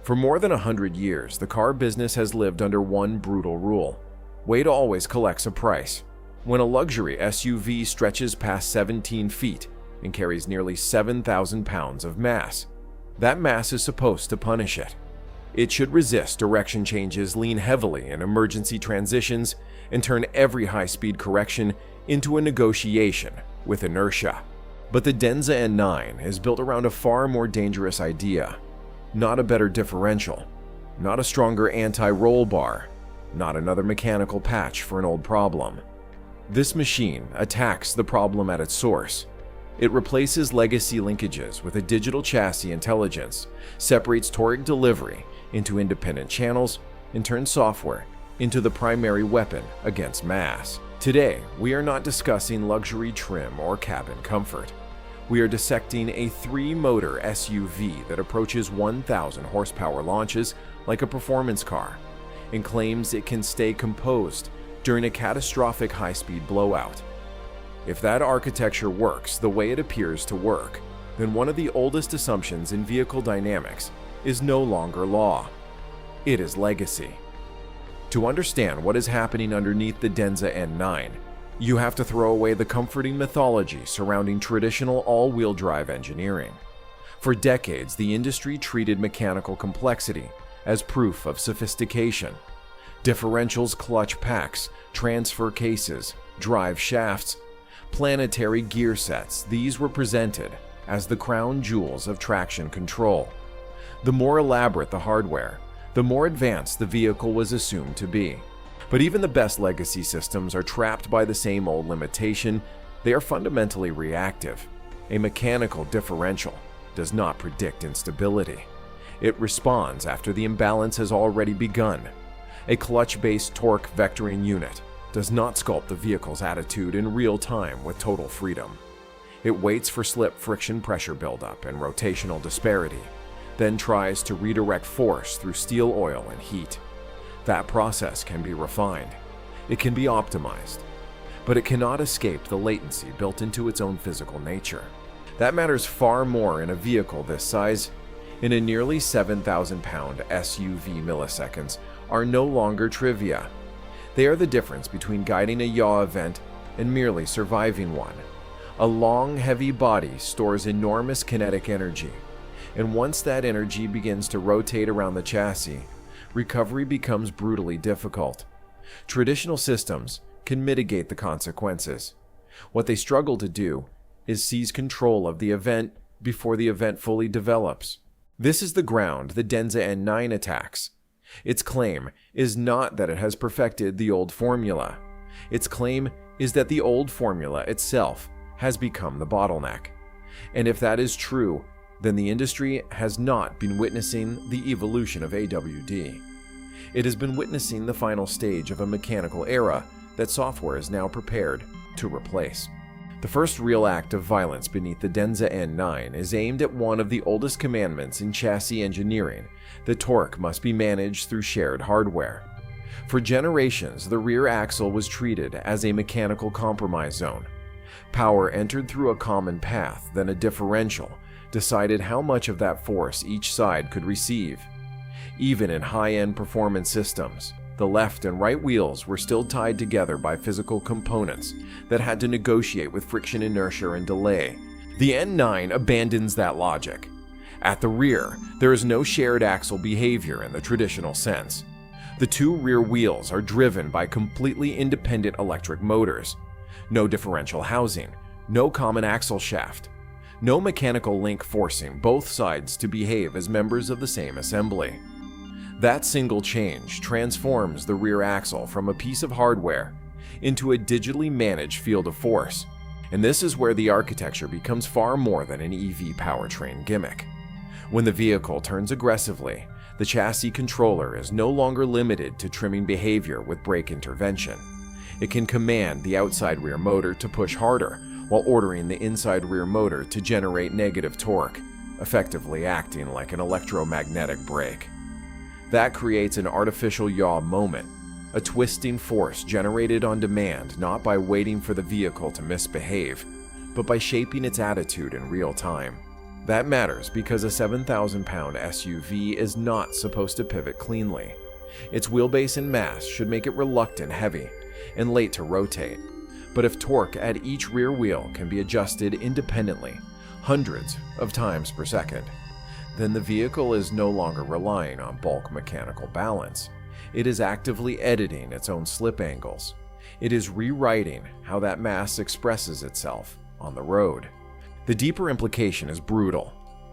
For more than 100 years, the car business has lived under one brutal rule: weight always collects a price. When a luxury SUV stretches past 17 feet and carries nearly 7,000 pounds of mass, that mass is supposed to punish it. It should resist direction changes, lean heavily in emergency transitions, and turn every high-speed correction into a negotiation with inertia. But the Denza N9 is built around a far more dangerous idea. Not a better differential, not a stronger anti-roll bar, not another mechanical patch for an old problem. This machine attacks the problem at its source. It replaces legacy linkages with a digital chassis intelligence, separates toric delivery into independent channels, and turns software into the primary weapon against mass. Today, we are not discussing luxury trim or cabin comfort. We are dissecting a 3-motor SUV that approaches 1,000 horsepower launches like a performance car and claims it can stay composed during a catastrophic high-speed blowout. If that architecture works the way it appears to work, then one of the oldest assumptions in vehicle dynamics is no longer law. It is legacy. To understand what is happening underneath the Denza N9, you have to throw away the comforting mythology surrounding traditional all-wheel drive engineering. For decades, the industry treated mechanical complexity as proof of sophistication. Differentials, clutch packs, transfer cases, drive shafts, planetary gear sets, these were presented as the crown jewels of traction control. The more elaborate the hardware, the more advanced the vehicle was assumed to be. But even the best legacy systems are trapped by the same old limitation: they are fundamentally reactive. A mechanical differential does not predict instability. It responds after the imbalance has already begun. A clutch-based torque vectoring unit does not sculpt the vehicle's attitude in real time with total freedom. It waits for slip friction pressure buildup and rotational disparity, then tries to redirect force through steel oil and heat. That process can be refined, it can be optimized, but it cannot escape the latency built into its own physical nature. That matters far more in a vehicle this size. In a nearly 7,000-pound SUV, milliseconds are no longer trivia. They are the difference between guiding a yaw event and merely surviving one. A long, heavy body stores enormous kinetic energy, and once that energy begins to rotate around the chassis, recovery becomes brutally difficult. Traditional systems can mitigate the consequences. What they struggle to do is seize control of the event before the event fully develops. This is the ground the Denza N9 attacks. Its claim is not that it has perfected the old formula. Its claim is that the old formula itself has become the bottleneck. And if that is true, then the industry has not been witnessing the evolution of AWD. It has been witnessing the final stage of a mechanical era that software is now prepared to replace. The first real act of violence beneath the Denza N9 is aimed at one of the oldest commandments in chassis engineering: the torque must be managed through shared hardware. For generations, the rear axle was treated as a mechanical compromise zone. Power entered through a common path, then a differential decided how much of that force each side could receive. Even in high-end performance systems, the left and right wheels were still tied together by physical components that had to negotiate with friction, inertia, and delay. The N9 abandons that logic. At the rear, there is no shared axle behavior in the traditional sense. The two rear wheels are driven by completely independent electric motors. No differential housing, no common axle shaft, no mechanical link forcing both sides to behave as members of the same assembly. That single change transforms the rear axle from a piece of hardware into a digitally managed field of force, and this is where the architecture becomes far more than an EV powertrain gimmick. When the vehicle turns aggressively, the chassis controller is no longer limited to trimming behavior with brake intervention. It can command the outside rear motor to push harder while ordering the inside rear motor to generate negative torque, effectively acting like an electromagnetic brake. That creates an artificial yaw moment, a twisting force generated on demand not by waiting for the vehicle to misbehave, but by shaping its attitude in real time. That matters because a 7,000-pound SUV is not supposed to pivot cleanly. Its wheelbase and mass should make it reluctant heavy and late to rotate. But if torque at each rear wheel can be adjusted independently, hundreds of times per second, then the vehicle is no longer relying on bulk mechanical balance. It is actively editing its own slip angles. It is rewriting how that mass expresses itself on the road. The deeper implication is brutal.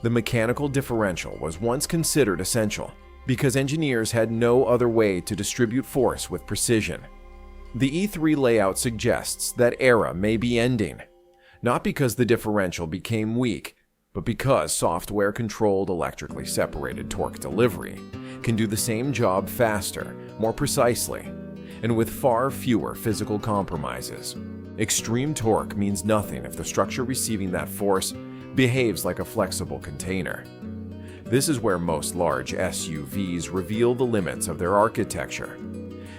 The mechanical differential was once considered essential because engineers had no other way to distribute force with precision. The E3 layout suggests that era may be ending, not because the differential became weak, but because software-controlled electrically separated torque delivery can do the same job faster, more precisely, and with far fewer physical compromises. Extreme torque means nothing if the structure receiving that force behaves like a flexible container. This is where most large SUVs reveal the limits of their architecture.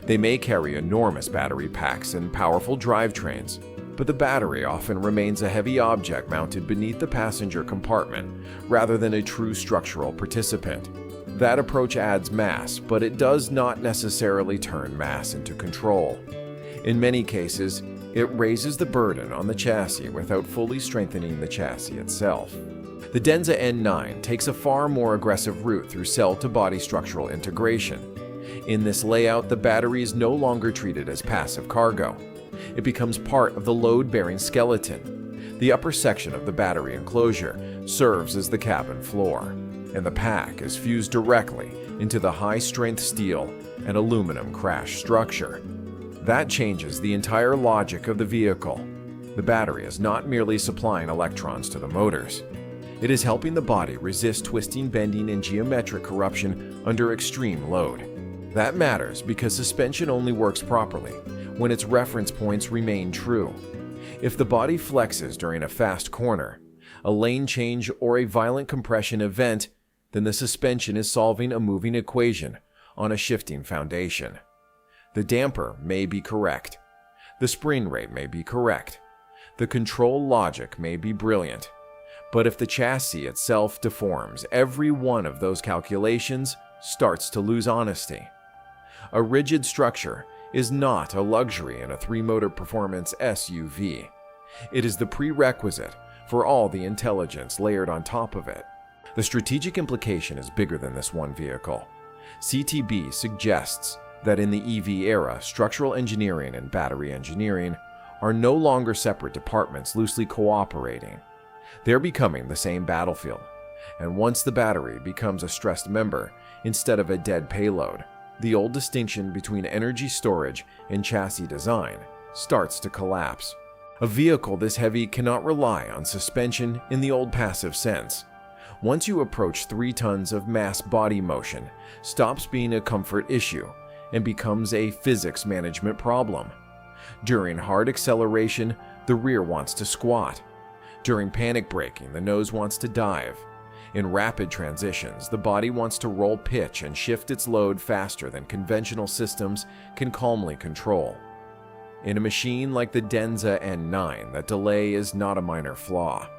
They may carry enormous battery packs and powerful drivetrains, but the battery often remains a heavy object mounted beneath the passenger compartment rather than a true structural participant. That approach adds mass, but it does not necessarily turn mass into control. In many cases, it raises the burden on the chassis without fully strengthening the chassis itself. The Denza N9 takes a far more aggressive route through cell-to-body structural integration. In this layout, the battery is no longer treated as passive cargo. It becomes part of the load-bearing skeleton. The upper section of the battery enclosure serves as the cabin floor, and the pack is fused directly into the high-strength steel and aluminum crash structure. That changes the entire logic of the vehicle. The battery is not merely supplying electrons to the motors. It is helping the body resist twisting, bending, and geometric corruption under extreme load. That matters because suspension only works properly when its reference points remain true. If the body flexes during a fast corner, a lane change, or a violent compression event, then the suspension is solving a moving equation on a shifting foundation. The damper may be correct. The spring rate may be correct. The control logic may be brilliant. But if the chassis itself deforms, every one of those calculations starts to lose honesty. A rigid structure is not a luxury in a 3-motor performance SUV. It is the prerequisite for all the intelligence layered on top of it. The strategic implication is bigger than this one vehicle. CTB suggests that in the EV era, structural engineering and battery engineering are no longer separate departments loosely cooperating. They're becoming the same battlefield, and once the battery becomes a stressed member instead of a dead payload, the old distinction between energy storage and chassis design starts to collapse. A vehicle this heavy cannot rely on suspension in the old passive sense. Once you approach 3 tons of mass body motion, stops being a comfort issue and becomes a physics management problem. During hard acceleration, the rear wants to squat. During panic braking, the nose wants to dive. In rapid transitions, the body wants to roll pitch and shift its load faster than conventional systems can calmly control. In a machine like the Denza N9, that delay is not a minor flaw.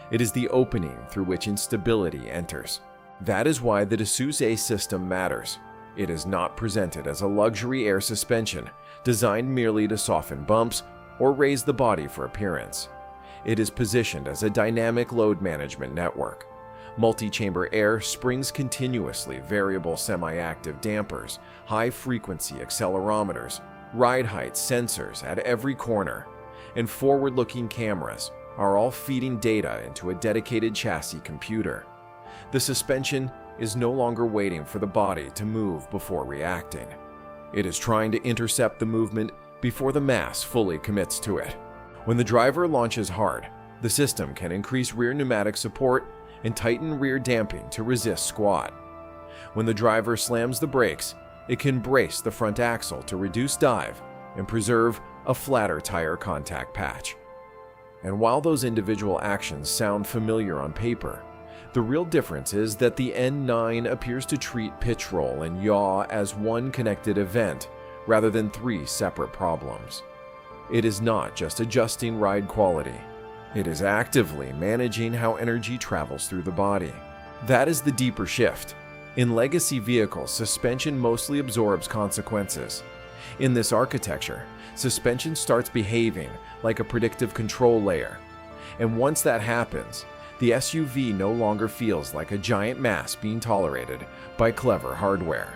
It is the opening through which instability enters. That is why the DiSus-A system matters. It is not presented as a luxury air suspension designed merely to soften bumps or raise the body for appearance. It is positioned as a dynamic load management network. Multi-chamber air springs continuously, variable semi-active dampers, high-frequency accelerometers, ride height sensors at every corner, and forward-looking cameras are all feeding data into a dedicated chassis computer. The suspension is no longer waiting for the body to move before reacting. It is trying to intercept the movement before the mass fully commits to it. When the driver launches hard, the system can increase rear pneumatic support and tighten rear damping to resist squat. When the driver slams the brakes, it can brace the front axle to reduce dive and preserve a flatter tire contact patch. And while those individual actions sound familiar on paper, the real difference is that the N9 appears to treat pitch roll and yaw as one connected event rather than 3 separate problems. It is not just adjusting ride quality. It is actively managing how energy travels through the body. That is the deeper shift. In legacy vehicles, suspension mostly absorbs consequences. In this architecture, suspension starts behaving like a predictive control layer. And once that happens, the SUV no longer feels like a giant mass being tolerated by clever hardware.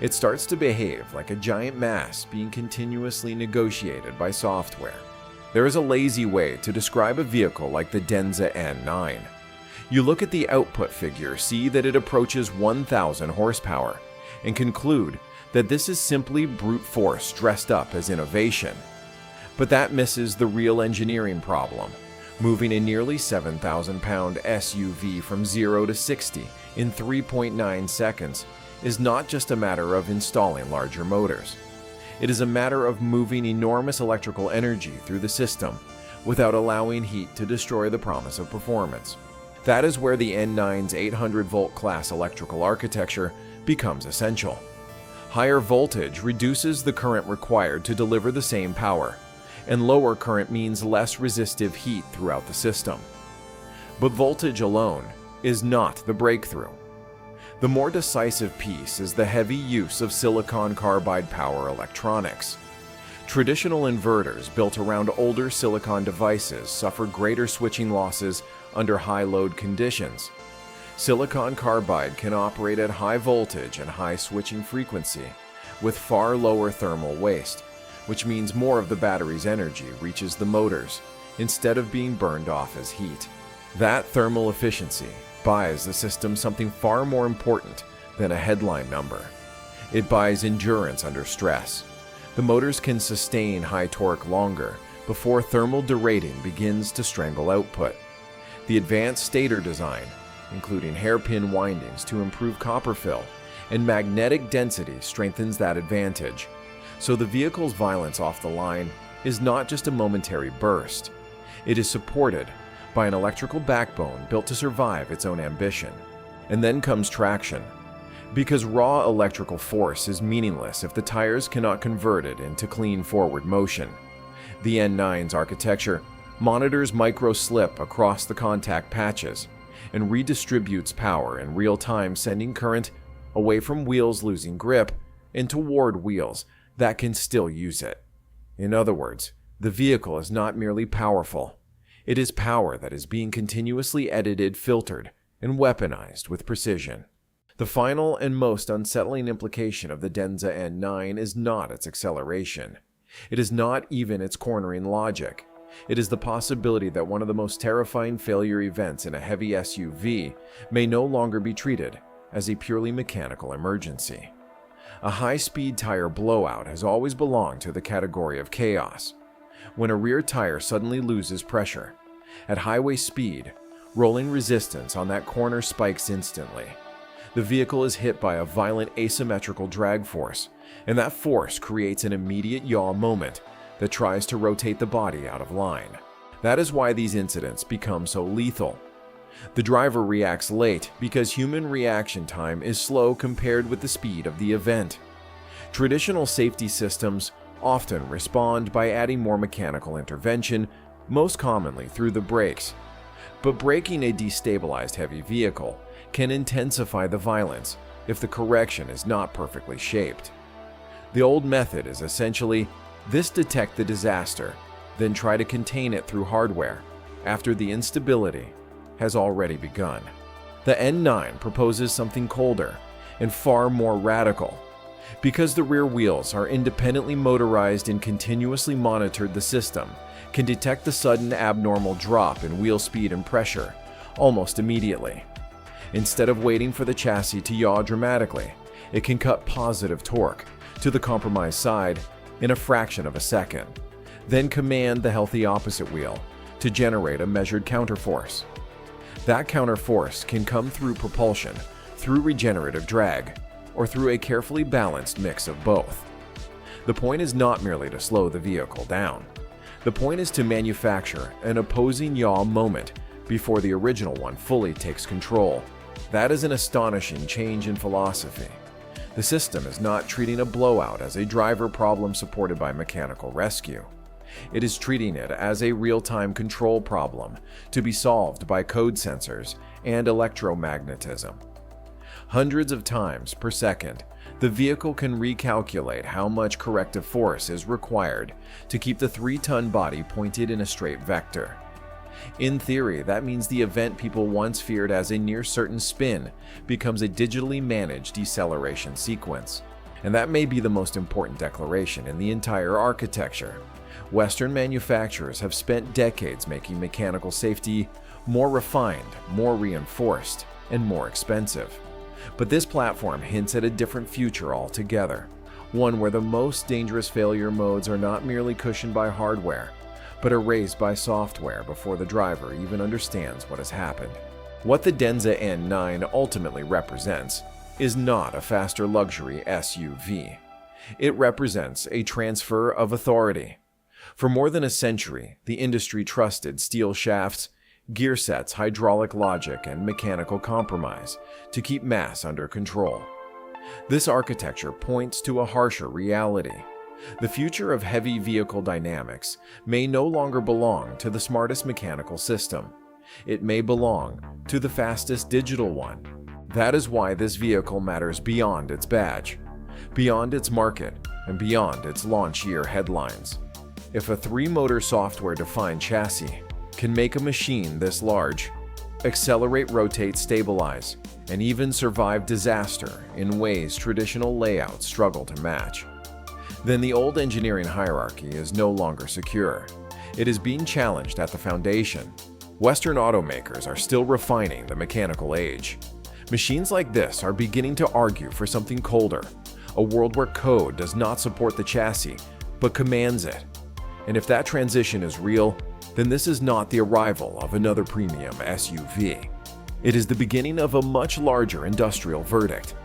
It starts to behave like a giant mass being continuously negotiated by software. There is a lazy way to describe a vehicle like the Denza N9. You look at the output figure, see that it approaches 1,000 horsepower, and conclude that this is simply brute force dressed up as innovation. But that misses the real engineering problem. Moving a nearly 7,000-pound SUV from 0 to 60 in 3.9 seconds is not just a matter of installing larger motors. It is a matter of moving enormous electrical energy through the system without allowing heat to destroy the promise of performance. That is where the N9's 800-volt class electrical architecture becomes essential. Higher voltage reduces the current required to deliver the same power, and lower current means less resistive heat throughout the system. But voltage alone is not the breakthrough. The more decisive piece is the heavy use of silicon carbide power electronics. Traditional inverters built around older silicon devices suffer greater switching losses under high load conditions. Silicon carbide can operate at high voltage and high switching frequency with far lower thermal waste, which means more of the battery's energy reaches the motors instead of being burned off as heat. That thermal efficiency buys the system something far more important than a headline number. It buys endurance under stress. The motors can sustain high torque longer before thermal derating begins to strangle output. The advanced stator design, including hairpin windings to improve copper fill, and magnetic density strengthens that advantage. So the vehicle's violence off the line is not just a momentary burst. It is supported by an electrical backbone built to survive its own ambition. And then comes traction. Because raw electrical force is meaningless if the tires cannot convert it into clean forward motion. The N9's architecture monitors micro-slip across the contact patches and redistributes power in real time, sending current away from wheels losing grip and toward wheels that can still use it. In other words, the vehicle is not merely powerful. It is power that is being continuously edited, filtered, and weaponized with precision. The final and most unsettling implication of the Denza N9 is not its acceleration. It is not even its cornering logic. It is the possibility that one of the most terrifying failure events in a heavy SUV may no longer be treated as a purely mechanical emergency. A high-speed tire blowout has always belonged to the category of chaos. When a rear tire suddenly loses pressure, at highway speed, rolling resistance on that corner spikes instantly. The vehicle is hit by a violent asymmetrical drag force, and that force creates an immediate yaw moment that tries to rotate the body out of line. That is why these incidents become so lethal. The driver reacts late because human reaction time is slow compared with the speed of the event. Traditional safety systems often respond by adding more mechanical intervention, most commonly through the brakes. But braking a destabilized heavy vehicle can intensify the violence if the correction is not perfectly shaped. The old method is essentially this: detect the disaster, then try to contain it through hardware after the instability has already begun. The N9 proposes something colder and far more radical. Because the rear wheels are independently motorized and continuously monitored, the system can detect the sudden abnormal drop in wheel speed and pressure almost immediately. Instead of waiting for the chassis to yaw dramatically, it can cut positive torque to the compromised side in a fraction of a second, then command the healthy opposite wheel to generate a measured counterforce. That counterforce can come through propulsion, through regenerative drag, or through a carefully balanced mix of both. The point is not merely to slow the vehicle down. The point is to manufacture an opposing yaw moment before the original one fully takes control. That is an astonishing change in philosophy. The system is not treating a blowout as a driver problem supported by mechanical rescue. It is treating it as a real-time control problem to be solved by code sensors and electromagnetism. Hundreds of times per second, the vehicle can recalculate how much corrective force is required to keep the 3-ton body pointed in a straight vector. In theory, that means the event people once feared as a near-certain spin becomes a digitally managed deceleration sequence. And that may be the most important declaration in the entire architecture. Western manufacturers have spent decades making mechanical safety more refined, more reinforced, and more expensive. But this platform hints at a different future altogether, one where the most dangerous failure modes are not merely cushioned by hardware, but erased by software before the driver even understands what has happened. What the Denza N9 ultimately represents is not a faster luxury SUV. It represents a transfer of authority. For more than a century, the industry trusted steel shafts, gear sets, hydraulic logic, and mechanical compromise to keep mass under control. This architecture points to a harsher reality. The future of heavy vehicle dynamics may no longer belong to the smartest mechanical system. It may belong to the fastest digital one. That is why this vehicle matters beyond its badge, beyond its market, and beyond its launch year headlines. If a 3-motor software-defined chassis can make a machine this large, accelerate, rotate, stabilize, and even survive disaster in ways traditional layouts struggle to match, then the old engineering hierarchy is no longer secure. It is being challenged at the foundation. Western automakers are still refining the mechanical age. Machines like this are beginning to argue for something colder, a world where code does not support the chassis, but commands it. And if that transition is real, then this is not the arrival of another premium SUV. It is the beginning of a much larger industrial verdict.